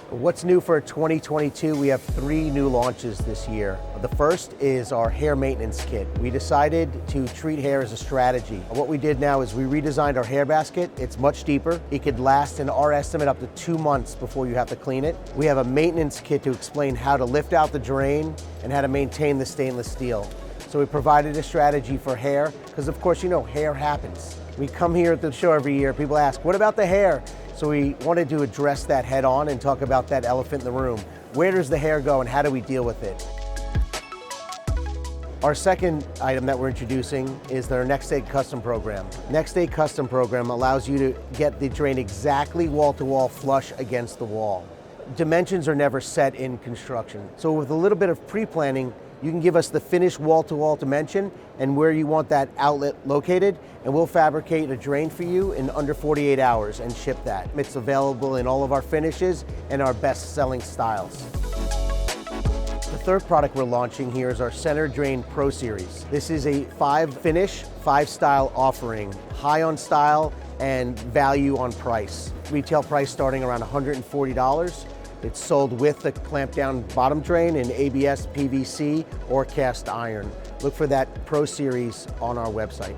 What's new for 2022? We have 3 new launches this year. The first is our hair maintenance kit. We decided to treat hair as a strategy. What we did now is we redesigned our hair basket. It's much deeper. It could last, in our estimate, up to 2 months before you have to clean it. We have a maintenance kit to explain how to lift out the drain and how to maintain the stainless steel. So we provided a strategy for hair, because of course, you know, hair happens. We come here at the show every year, people ask, what about the hair? So we wanted to address that head on and talk about that elephant in the room. Where does the hair go and how do we deal with it? Our second item that we're introducing is their Next Day Custom program. Next Day Custom program allows you to get the drain exactly wall-to-wall flush against the wall. Dimensions are never set in construction. So with a little bit of pre-planning, you can give us the finished wall-to-wall dimension and where you want that outlet located, and we'll fabricate a drain for you in under 48 hours and ship that. It's available in all of our finishes and our best-selling styles. The third product we're launching here is our Center Drain Pro Series. This is a 5-finish, 5-style offering, high on style and value on price. Retail price starting around $140. It's sold with the clamp down bottom drain in ABS, PVC, or cast iron. Look for that Pro Series on our website.